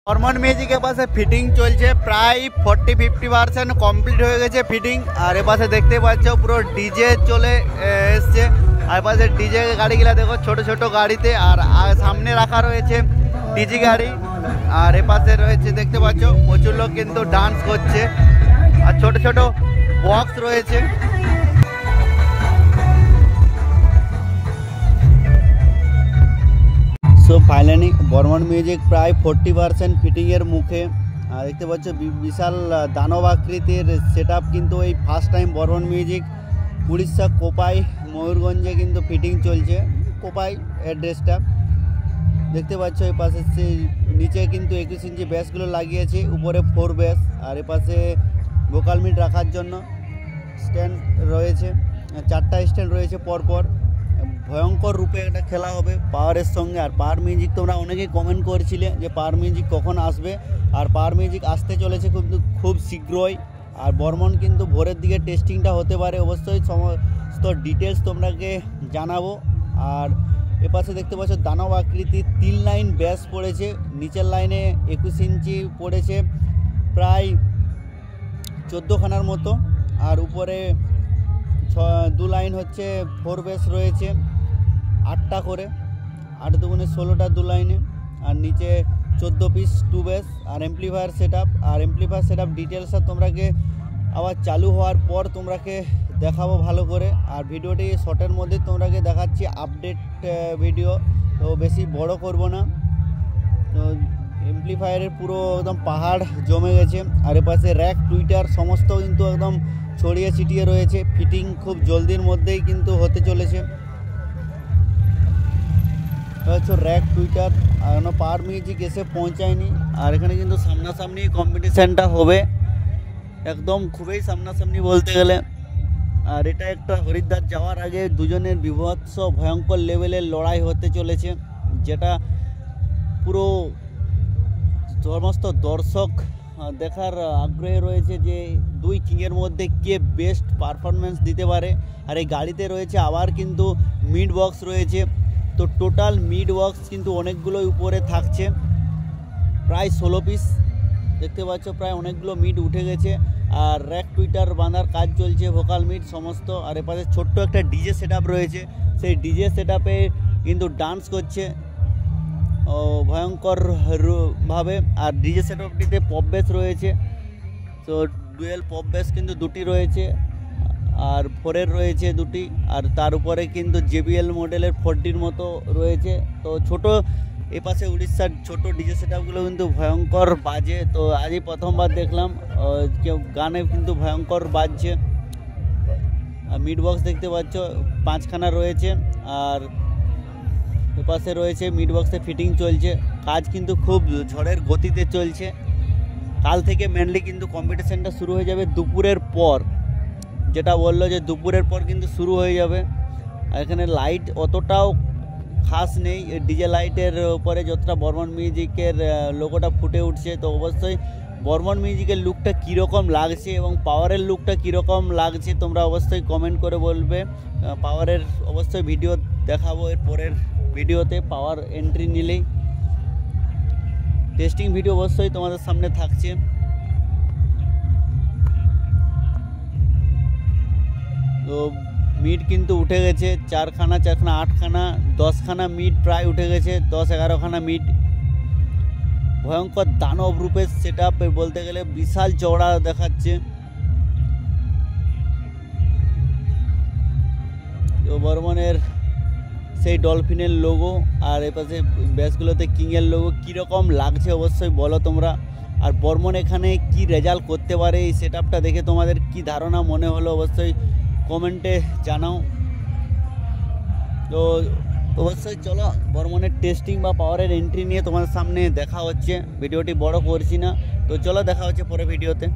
বর্মন মিউজিকের পাশে ফিটিং চলছে, প্রায় 40-50% কমপ্লিট হয়ে গেছে ফিটিং। আর এপাশে দেখতে পাচ্ছ পুরো ডিজে চলে এসছে। আর এপাশে ডিজে গাড়িগুলা দেখো, ছোট ছোট গাড়িতে। আর সামনে রাখা রয়েছে ডিজি গাড়ি। আর এপাশে রয়েছে দেখতে পাচ্ছ প্রচুর লোক কিন্তু ডান্স করছে, আর ছোট ছোট বক্স রয়েছে। সো ফাইনালি বর্মন মিউজিক প্রায় 40% ফিটিংয়ের মুখে। আর দেখতে পাচ্ছ বিশাল দানব আকৃতির সেট আপ কিন্তু এই first time Barman music Orissa Kopai ময়ূরগঞ্জে কিন্তু ফিটিং চলছে। কোপাই অ্যাড্রেসটা দেখতে পাচ্ছ। এই পাশে নিচে কিন্তু 21 ইঞ্চি ব্যাসগুলো লাগিয়েছে, উপরে 4 ব্যাস। আর এপাশে ভোকাল মিট রাখার জন্য স্ট্যান্ড রয়েছে, 4টা স্ট্যান্ড রয়েছে পরপর। ভয়ঙ্কর রূপে একটা খেলা হবে পাওয়ারের সঙ্গে। আর পাওয়ার মিউজিক তোমরা অনেকেই কমেন্ট করছিলে যে পাওয়ার মিউজিক কখন আসবে। আর পাওয়ার মিউজিক আসতে চলেছে কিন্তু খুব শীঘ্রই। আর বর্মন কিন্তু ভোরের দিকে টেস্টিংটা হতে পারে, অবশ্যই সমস্ত ডিটেলস তোমাকে জানাবো। আর এপাশে দেখতে পাচ্ছ দানব আকৃতি 3 লাইন ব্যাস পড়েছে, নিচের লাইনে 21 ইঞ্চি পড়েছে প্রায় 14খানার মতো। আর উপরে 2 লাইন হচ্ছে 4 ব্যাস রয়েছে, 8টা করে, 8 দুগুণে 16টা 2 লাইনে। আর নিচে 14 পিস 2 ব্যাস। আর এমপ্লিফায়ার সেট আপ। আর এমপ্লিফায়ার সেট আপ ডিটেলসটা তোমরাকে আবার চালু হওয়ার পর তোমরাকে দেখাবো ভালো করে। আর ভিডিওটি শর্টের মধ্যে তোমরাকে দেখাচ্ছি আপডেট ভিডিও, তো বেশি বড় করব না। তো এমপ্লিফায়ারের পুরো একদম পাহাড় জমে গেছে। আর এপাশে র্যাক টুইটার সমস্ত কিন্তু একদম ছড়িয়ে ছিটিয়ে রয়েছে। ফিটিং খুব জলদির মধ্যেই কিন্তু হতে চলেছে। হচ্ছে র্যাক টুইটার, আর এখনো পাওয়ার মিউজিক এসে পৌঁছায়নি। আর এখানে কিন্তু সামনাসামনি কম্পিটিশানটা হবে, একদম খুবই সামনাসামনি বলতে গেলে। আর এটা একটা হরিদ্বার যাওয়ার আগে দুজনের বিভৎস ভয়ঙ্কর লেভেলের লড়াই হতে চলেছে, যেটা পুরো সমস্ত দর্শক দেখার আগ্রহে রয়েছে যে 2 কিংয়ের মধ্যে কে বেস্ট পারফরমেন্স দিতে পারে। আর এই গাড়িতে রয়েছে আবার কিন্তু মিড বক্স রয়েছে, তো টোটাল মিড বক্স কিন্তু অনেকগুলোই উপরে থাকছে, প্রায় 16 পিস দেখতে পাচ্ছ। প্রায় অনেকগুলো মিড উঠে গেছে। আর র্যাক টুইটার বাঁধার কাজ চলছে, ভোকাল মিড সমস্ত। আর এপাশে ছোট্ট একটা ডিজে সেট আপ রয়েছে, সেই ডিজে সেট আপে কিন্তু ডান্স করছে ভয়ঙ্কর ভাবে। আর ডিজে সেট আপটিতে পপ বেস রয়েছে, তো ডুয়েল পপ বেস কিন্তু 2টি রয়েছে, আর 4-এর রয়েছে 2টি। আর তার উপরে কিন্তু JBL মডেলের 4Dর মতো রয়েছে। তো ছোট এপাশে উড়িষ্যার ছোট ডিজে সেট আপগুলো কিন্তু ভয়ঙ্কর বাজে। তো আজই প্রথমবার দেখলাম কেউ গানে কিন্তু ভয়ঙ্কর বাজছে। আর মিড বক্স দেখতে পাচ্ছ 5খানা রয়েছে। আর এপাশে রয়েছে মিড বক্সে ফিটিং চলছে, কাজ কিন্তু খুব ঝড়ের গতিতে চলছে। কাল থেকে মেনলি কিন্তু কম্পিটিশানটা শুরু হয়ে যাবে দুপুরের পর, যেটা বললো যে দুপুরের পর কিন্তু শুরু হয়ে যাবে। আর এখানে লাইট অতটাও খাস নেই, ডিজে লাইটের উপরে যতটা বর্মন মিউজিকের লোগোটা ফুটে উঠছে। তো অবশ্যই বর্মন মিউজিকের লুকটা কীরকম লাগছে এবং পাওয়ারের লুকটা কীরকম লাগছে তোমরা অবশ্যই কমেন্ট করে বলবে। পাওয়ারের অবশ্যই ভিডিও দেখাবো এর পরের ভিডিওতে, পাওয়ার এন্ট্রি নিলেই টেস্টিং ভিডিও অবশ্যই তোমাদের সামনে থাকছে। তো মিড কিন্তু উঠে গেছে 4খানা 8খানা 10খানা মিড প্রায় উঠে গেছে, 10-11খানা মিড। ভয়ঙ্কর দানব রূপের সেট আপ বলতে গেলে, বিশাল চওড়া দেখাচ্ছে। তো বর্মনের সেই ডলফিনের লোগো, আর এপাশে ব্যাসগুলোতে কিংয়ের লোগো, কীরকম লাগছে অবশ্যই বলো তোমরা। আর বর্মন এখানে কি রেজাল্ট করতে পারে এই সেট আপটা দেখে তোমাদের কি ধারণা মনে হলো অবশ্যই কমেন্টে জানাও। তো অবশ্যই চলো বর্মনের টেস্টিং বা পাওয়ারের এন্ট্রি নিয়ে তোমাদের সামনে দেখা হচ্ছে। ভিডিওটি বড় করছি না, তো চলো দেখা হচ্ছে পরে ভিডিওতে।